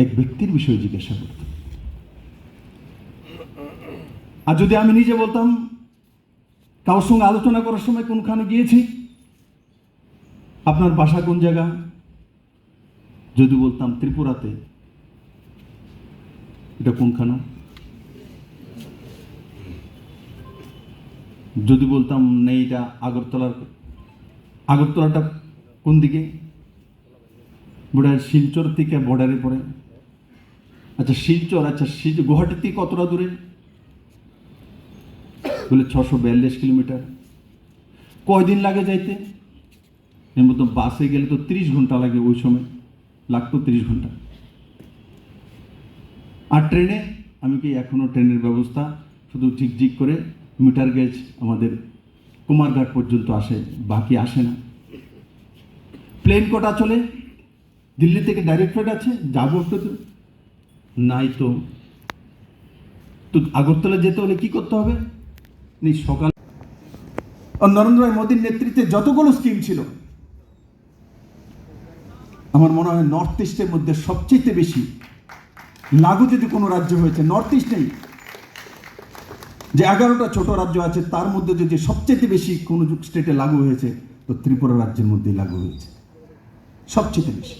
এক ব্যক্তির বিষয়ে জিজ্ঞাসা করতাম। আর যদি আমি নিজে বলতাম, কারোর সঙ্গে আলোচনা করার সময় কোনখানে গিয়েছি, আপনার বাসা কোন জায়গা, যদি বলতাম ত্রিপুরাতে, এটা কোনখানা? যদি বলতাম নেই এটা আগরতলাটা কোন দিকে? শিলচর থেকে বর্ডারে পড়ে। আচ্ছা শিলচর, আচ্ছা গুয়াহাটি থেকে কতটা দূরে? বলে 642 কিলোমিটার। কয়দিন লাগে যাইতে? এর মতো বাসে গেলে তো 30 ঘন্টা লাগে, ওই সময় লাগতো 30 ঘন্টা। আর ট্রেনে, আমি কি এখনো ট্রেনের ব্যবস্থা শুধু ঝিকঝিক করে মিটার গেজ আমাদের কুমারঘাট পর্যন্ত আসে, বাকি আসে না। প্লেন কটা চলে? দিল্লি থেকে ডাইরেক্ট ফ্লাইট আছে, যাবো একটু নাই তো। আগরতলা যেতে হলে কি করতে হবে? সকাল নরেন্দ্র মোদীর নেতৃত্বে যতগুলো স্কিম ছিল, আমার মনে হয় নর্থ ইস্টের মধ্যে সবচেয়ে বেশি লাগু যদি কোনো রাজ্য হয়েছে, নর্থ ইস্টেই যে 11টা ছোট রাজ্য আছে তার মধ্যে যদি সবচেয়ে বেশি কোনো স্টেটে লাগু হয়েছে, তো ত্রিপুরা রাজ্যের মধ্যেই লাগু হয়েছে সবচেয়ে বেশি।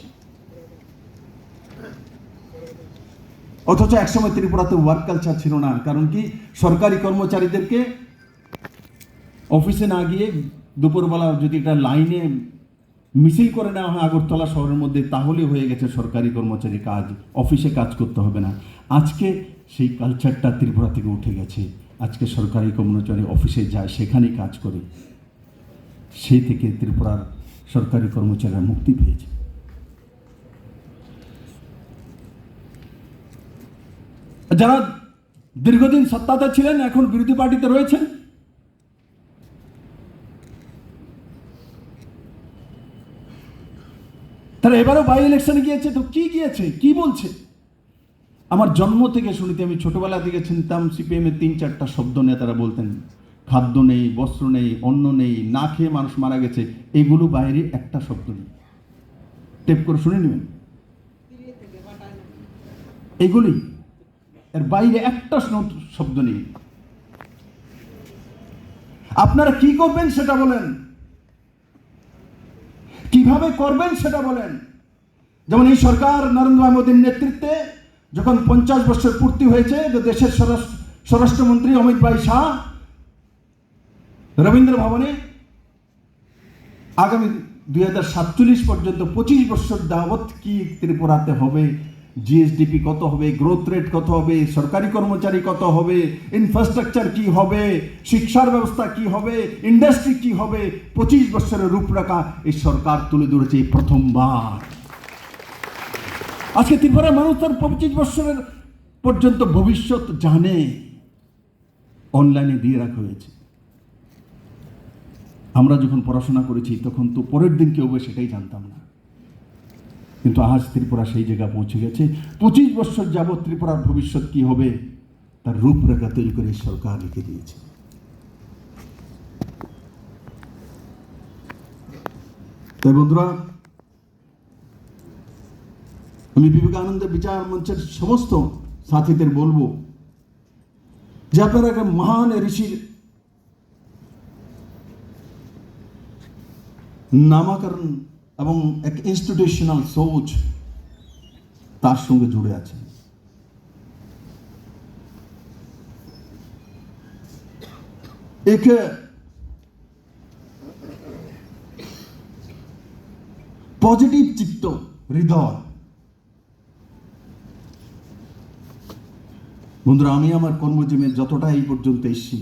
অথচ একসময় ত্রিপুরাতে ওয়ার্ক কালচার ছিল না। কারণ কি, সরকারি কর্মচারীদেরকে অফিসে না গিয়ে দুপুরবেলা যদি একটা লাইনে মিছিল করে নেওয়া হয় আগরতলা শহরের মধ্যে, তাহলে হয়ে গেছে সরকারি কর্মচারী কাজ, অফিসে কাজ করতে হবে না। আজকে সেই কালচারটা ত্রিপুরা থেকে উঠে গেছে। আজকে সরকারি কর্মচারী অফিসে যায়, সেখানেই কাজ করে। সেই থেকে ত্রিপুরার সরকারি কর্মচারীরা মুক্তি পেয়েছে। যারা দীর্ঘদিন সত্তাতে ছিলেন, এখন বিরোধী পার্টিতে রয়েছেন, তারা এবারও বাই ইলেকশনে গিয়েছে। তো কি গিয়েছে, কি বলছে? আমার জন্ম থেকে শুনিতে, আমি ছোটবেলা থেকে চিনতাম সিপিএমের 3-4টা শব্দ নেতারা বলতেন, খাদ্য নেই, বস্ত্র নেই, অন্ন নেই, না খেয়ে মানুষ মারা গেছে। এগুলো বাইরে একটা শব্দ নেই। টেপ করে শুনে নেবেন, এগুলি এর বাইরে একটা শব্দ নেই। আপনারা কি করবেন সেটা বলেন, কিভাবে করবেন সেটা বলেন। যেমন এই সরকার নরেন্দ্র মোদীর নেতৃত্বে যখন 50 বছর পূর্তি হয়েছে, দেশের স্বরাষ্ট্রমন্ত্রী অমিত ভাই শাহ রবীন্দ্র ভবনে আগামী 2047 পর্যন্ত 25 বছর যাবৎ কি ত্রিপুরাতে হবে, জিএসডিপি কত হবে, গ্রোথ রেট কত হবে, সরকারি কর্মচারী কত হবে, ইনফ্রাস্ট্রাকচার কি হবে, শিক্ষার ব্যবস্থা কি হবে, ইন্ডাস্ট্রি কি হবে, 25 বছরের রূপরেখা এই সরকার তুলে ধরেছে প্রথমবার। আজকে ত্রিপুরার মানুষ তার 25 বছরের পর্যন্ত ভবিষ্যৎ জানে, অনলাইনে দিয়ে রাখা হয়েছে। আমরা যখন পড়াশোনা করেছি তখন তো পরের দিন কেউ সেটাই জানতাম না, কিন্তু আজ ত্রিপুরা সেই জায়গা পৌঁছে গেছে। 25 বছর যাবৎ ত্রিপুরার ভবিষ্যৎ কি হবে তার রূপরেখা তৈরি করে সরকার রেখে দিয়েছে। তাই বন্ধুরা, আমি বিবেকানন্দ বিচার মঞ্চের সমস্ত সাথীদের বলবো যে আপনারা একটা মহান ঋষির নামকরণ এবং এক ইনস্টিটিউশনাল সোচ তার সঙ্গে জুড়ে আছে। এক পজিটিভ চিত্ত হৃদয়। বন্ধুরা, আমি আমার কর্মজীবনে যতটা এই পর্যন্ত এসেছি,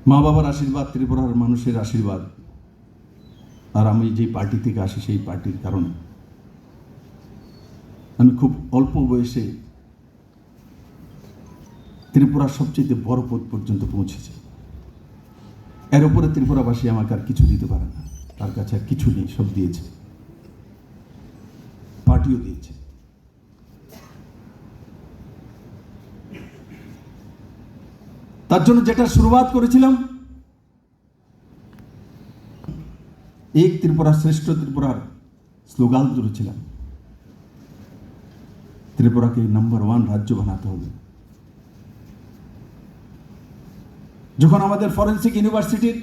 মা বাবার আশীর্বাদ, ত্রিপুরার মানুষের আশীর্বাদ, আর আমি যে পার্টি থেকে আসি সেই পার্টির কারণে আমি খুব অল্প বয়সে ত্রিপুরার সবচেয়ে বড় পদ পর্যন্ত পৌঁছেছি। এর উপরে ত্রিপুরাবাসী আমাকে আর কিছু দিতে পারে না, তার কাছে আর কিছু নেই, সব দিয়েছে, পার্টিও দিয়েছে। তার জন্য যেটা শুরুয়াত করেছিলাম, এক ত্রিপুরা শ্রেষ্ঠ ত্রিপুরার স্লোগান তুলেছিলাম, ত্রিপুরাকে নাম্বার 1 রাজ্য বানাতে হবে। যখন আমাদের ফরেন্সিক ইউনিভার্সিটির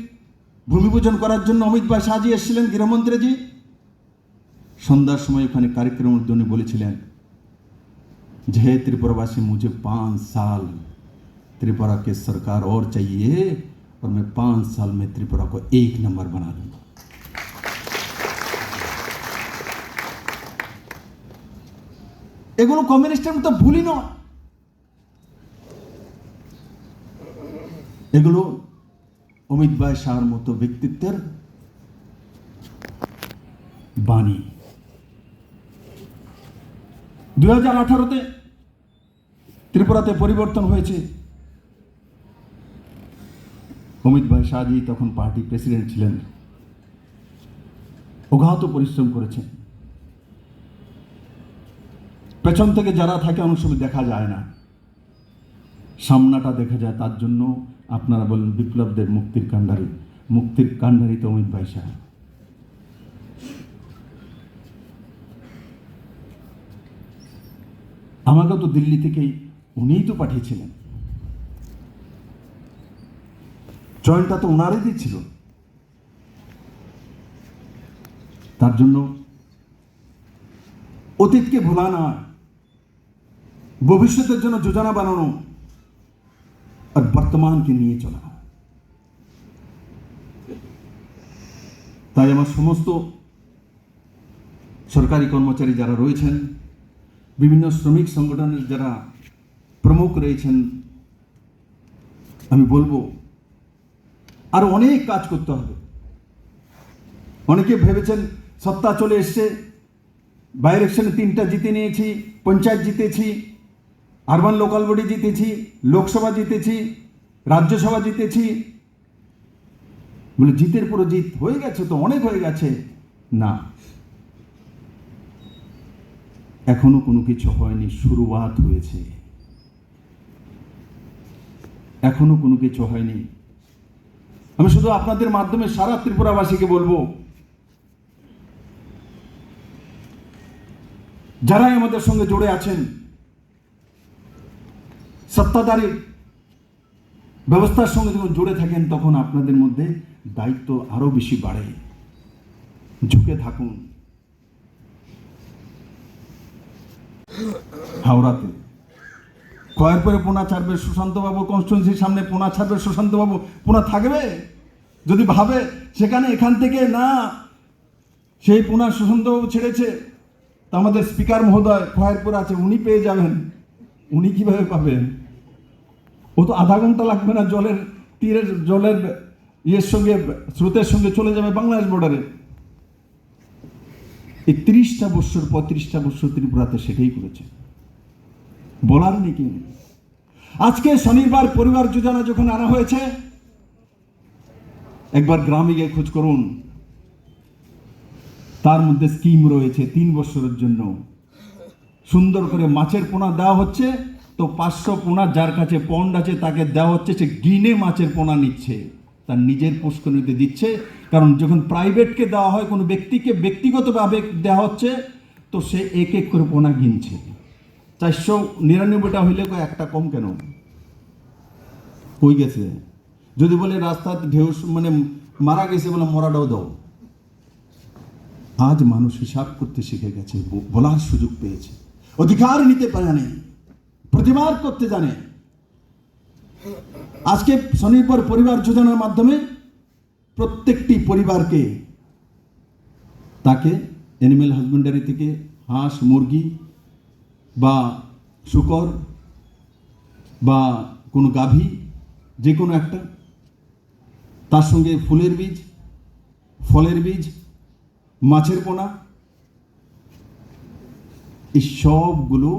ভূমি পূজন করার জন্য অমিত ভাই শাহজি এসেছিলেন, গৃহমন্ত্রীজি, সন্ধ্যার সময় ওখানে कार्यक्रमेर জন্য বলেছিলেন যে হে त्रिपुरावासी, मुझे 5 साल त्रिपुरा के सरकार और चाहिए और मैं 5 साल में त्रिपुरा को 1 नंबर बना दूंगा। এগুলো কমিউনিস্টের মতো ভুলই নয়, এগুলো অমিত ভাই শাহর মতো ব্যক্তিত্বের বাণী। 2018-তে ত্রিপুরাতে পরিবর্তন হয়েছে। অমিত ভাই শাহজি তখন পার্টি প্রেসিডেন্ট ছিলেন, অগাধ পরিশ্রম করেছেন। পেছন থেকে যারা থাকে অনেক সময় দেখা যায় না, সামনাটা দেখা যায়। তার জন্য আপনারা বলেন বিপ্লবদের মুক্তির কাণ্ডারি তো অমিত ভাই শাহ। আমাকে তো দিল্লি থেকেই উনিই তো পাঠিয়েছিলেন, জয়েন্টটা তো ওনারই দিচ্ছিল। তার জন্য অতীতকে ভোলা না, ভবিষ্যতের জন্য যোজনা বানানো আর বর্তমানকে নিয়ে চলা। তাই আমার সমস্ত সরকারি কর্মচারী যারা রয়েছেন, বিভিন্ন শ্রমিক সংগঠনের যারা প্রমুখ রয়েছেন, আমি বলবো আরো অনেক কাজ করতে হবে। অনেকে ভেবেছেন সত্তা চলে এসছে, বাই ইলেকশনে 3টা জিতে নিয়েছি, পঞ্চায়েত জিতেছি, আরবান লোকাল বডি জিতেছি, লোকসভা জিতেছি, রাজ্যসভা জিতেছি, বলে জিতের পুরো জিত হয়ে গেছে, তো অনেক হয়ে গেছে। না, এখনো কোনো কিছু হয়নি, শুরুয়াত হয়েছে। এখনো কোনো কিছু হয়নি। আমি শুধু আপনাদের মাধ্যমে সারা ত্রিপুরাবাসীকে বলবো, যারাই আমাদের সঙ্গে জড়ে আছেন, সত্তাধারী ব্যবস্থার সঙ্গে যখন জুড়ে থাকেন, তখন আপনাদের মধ্যে দায়িত্ব আরো বেশি বাড়ে। ঝুঁকে থাকুন। হাওড়াতে কয়ের পরে পোনা ছাড়বে সুশান্তবাবু, কনস্টিটুয়েন্সির সামনে পোনা ছাড়বে সুশান্তবাবু, পোনা থাকবে? যদি ভাবে সেখানে এখান থেকে না সেই পোনা সুশান্তবাবু ছেড়েছে, তা আমাদের স্পিকার মহোদয় খয়েরপুর আছে, উনি পেয়ে যাবেন। উনি কিভাবে পাবেন? ও তো আধা ঘন্টা লাগবে না, জলের তীরের জলের ইয়ের সঙ্গে স্রোতের সঙ্গে চলে যাবে বাংলাদেশ বর্ডারে। এই 30টা বছর 35টা বছর ত্রিপুরাতে সেটাই করেছে, বলার নেই কি। আজকে শনিবার পরিবার যোজনা যখন আনা হয়েছে, একবার গ্রামে গিয়ে খোঁজ করুন, তার মধ্যে স্কিম রয়েছে 3 বছরের জন্য। সুন্দর করে মাছের পোনা দেওয়া হচ্ছে, তো 500 পোনা যার কাছে পন্ড আছে তাকে দেওয়া হচ্ছে, সে গিনে মাছের পোনা নিচ্ছে, তার নিজের পুষ্করিণীতে দিচ্ছে। কারণ যখন প্রাইভেটকে দেওয়া হয়, কোনো ব্যক্তিকে ব্যক্তিগতভাবে দেওয়া হচ্ছে, তো সে এক এক করে পোনা কিনছে। 499টা হইলে একটা কম কেন হয়ে গেছে? যদি বলে রাস্তার ঢেউ মানে মারা গেছে, বলে মরাটাও দাও। আজ মানুষ হিসাব করতে শিখে গেছে, বলার সুযোগ পেয়েছে, অধিকার নিতে জানে, প্রতিবাদ করতে জানে। আজকে স্বনির্ভর পরিবার যোজনার মাধ্যমে প্রত্যেকটি পরিবারকে তাকে অ্যানিম্যাল হাজবেন্ডারি থেকে হাঁস, মুরগি বা শূকর বা কোনো গাভী, যে কোনো একটা, তার সঙ্গে ফুলের বীজ, ফলের বীজ, মাছের পোনা, এই সবগুলো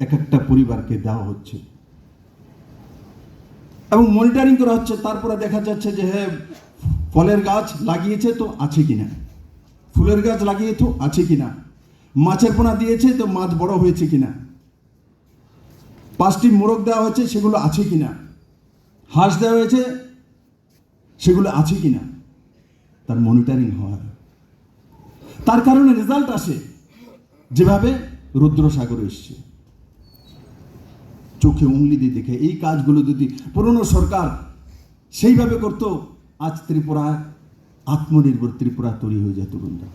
এক একটা পরিবারকে দেওয়া হচ্ছে এবং মনিটরিং করা হচ্ছে। তারপরে দেখা যাচ্ছে যে হ্যাঁ, ফলের গাছ লাগিয়েছে তো আছে কিনা, ফুলের গাছ লাগিয়ে তো আছে কিনা, মাছের পোনা দিয়েছে তো মাছ বড় হয়েছে কিনা, 5টি মোরগ দেওয়া হয়েছে সেগুলো আছে কিনা, হাঁস দেওয়া হয়েছে সেগুলো আছে কিনা, তার মনিটরিং হয়। তার কারণে রেজাল্ট আসে যেভাবে রুদ্রসাগরে এসছে, চোখে উংলি দিয়ে দেখে। এই কাজগুলো যদি পুরনো সরকার সেইভাবে করত, আজ ত্রিপুরায় আত্মনির্ভর ত্রিপুরা তৈরি হয়ে যেত। বন্ধু,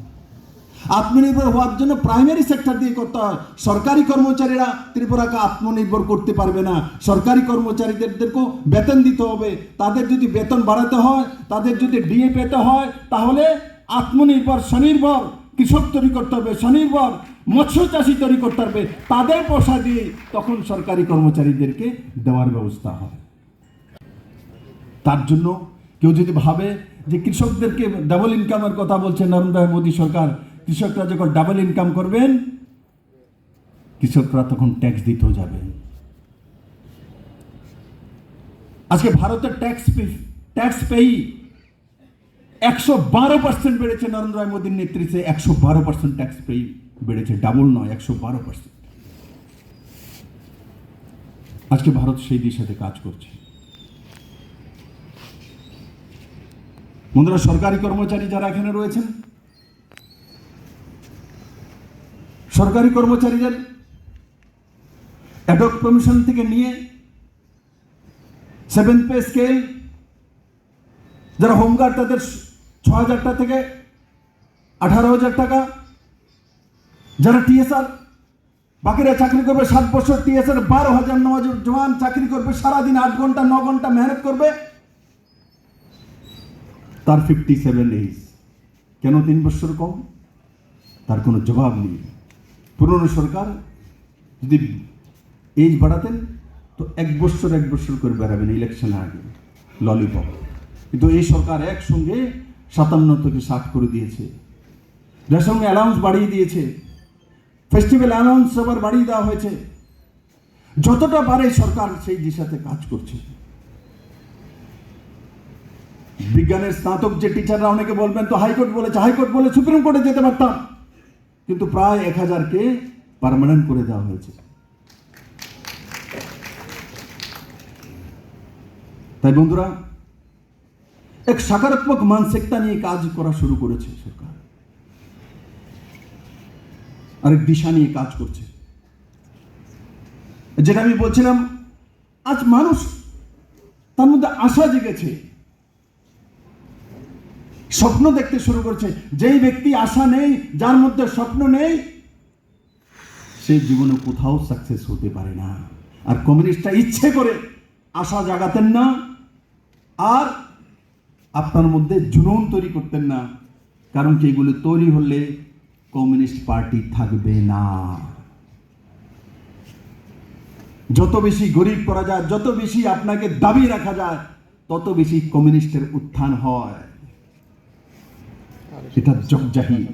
আত্মনির্ভর হওয়ার জন্য প্রাইমারি সেক্টর দিয়ে করতে হয়। সরকারি কর্মচারীরা ত্রিপুরাকে আত্মনির্ভর করতে পারবে না। সরকারি কর্মচারীদেরকেও বেতন দিতে হবে। তাদের যদি বেতন বাড়াতে হয়, তাদের যদি ডিএ পেতে হয়, তাহলে আত্মনির্ভর স্বনির্ভর কৃষক তৈরি করতে হবে, স্বনির্ভর মৎস্য চাষী তৈরি করতে হবে। তাদের পয়সা দিয়ে তখন সরকারি কর্মচারীদেরকে দেওয়ার ব্যবস্থা হয়। তার জন্য কেউ যদি ভাবে যে কৃষকদেরকে ডাবল ইনকামের কথা বলছে নরেন্দ্র মোদী সরকার, কৃষকরা যখন ডাবল ইনকাম করবেন, কৃষকরা তখন ট্যাক্স দিতেও যাবেন। আজকে ভারতের ট্যাক্স পেই 112% বেড়েছে। নরেন্দ্র মোদীর নেতৃত্বে 112% ট্যাক্স পেই বেড়েছে, ডাবল নয়, 112%। আজকে ভারত সেই দিশাতে কাজ করছে। বন্ধুরা, সরকারি কর্মচারী যারা এখানে রয়েছেন, সরকারি কর্মচারীদের অ্যাডক কমিশন থেকে নিয়ে 7th পে স্কেল, যারা হোমগার্ড তাদের 6,000 টাকা থেকে 18,000 টাকা, যারা টিএসআর বাকিরা চাকরি করবে 7 বছর, টিএসআর 12,000 নওজওয়ান চাকরি করবে, সারাদিন 8 ঘন্টা 9 ঘন্টা মেহনত করবে, তার 57 এজ। কেন 3 বছর কম? তার কোনো জবাব নেই। পুরনো সরকার যদি এজ বাড়াতেন তো 1 বছর করে বেড়াবেন ইলেকশন আগে, ললিপপ। কিন্তু এই সরকার একসঙ্গে 57 থেকে 60 করে দিয়েছে। রেশন অ্যালাউন্স বাড়িয়ে দিয়েছে, ফেস্টিভ্যাল অ্যালাউন্স আবার বাড়িয়ে দেওয়া হয়েছে। যতটা পারে সরকার সেই দিশাতে কাজ করছে। বিজ্ঞানের স্নাতক যে টিচাররা, অনেকে বলবেন তো হাইকোর্ট বলেছে, হাইকোর্ট বলে সুপ্রিম কোর্টে যেতে পারতাম, কিন্তু প্রায় 1000-কে পার্মানেন্ট করে দেওয়া হয়েছে। তাই বন্ধুরা, এক সকারাত্মক মানসিকতা নিয়ে কাজ করা শুরু করেছে সরকার, আরেক দিশা নিয়ে কাজ করছে। যেটা আমি বলছিলাম, আজ মানুষ তার মধ্যে আশা জেগেছে, স্বপ্ন দেখতে শুরু করছে। যেই ব্যক্তি আশা নেই, যার মধ্যে স্বপ্ন নেই, সে জীবনে কোথাও সাকসেস হতে পারে না। আর কমিউনিস্টরা ইচ্ছে করে আশা জাগাতেন না, আর আপনার মধ্যে জুনুন তৈরি করতেন না, কারণ কি এগুলো তৈরি হলে কমিউনিস্ট পার্টি থাকবে না। যত বেশি গরিব করা যায়, যত বেশি আপনাকে দাবি রাখা যায়, তত বেশি কমিউনিস্টের উত্থান হয়। এটা জগজাহির।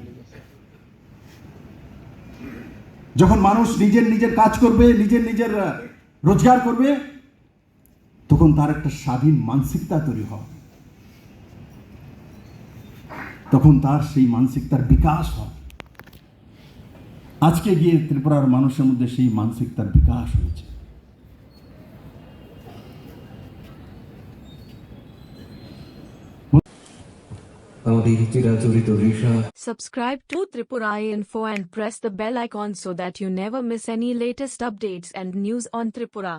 যখন মানুষ নিজের কাজ করবে, নিজের রোজগার করবে, তখন তার একটা স্বাধীন মানসিকতা তৈরি হয়, তখন তার সেই মানসিকতার বিকাশ হয়। আজকে গিয়ে ত্রিপুরার মানুষের মধ্যে সেই মানসিকতার বিকাশ হয়েছে। Subscribe to Tripura Info and press the bell icon so that you never miss any latest updates and news on Tripura.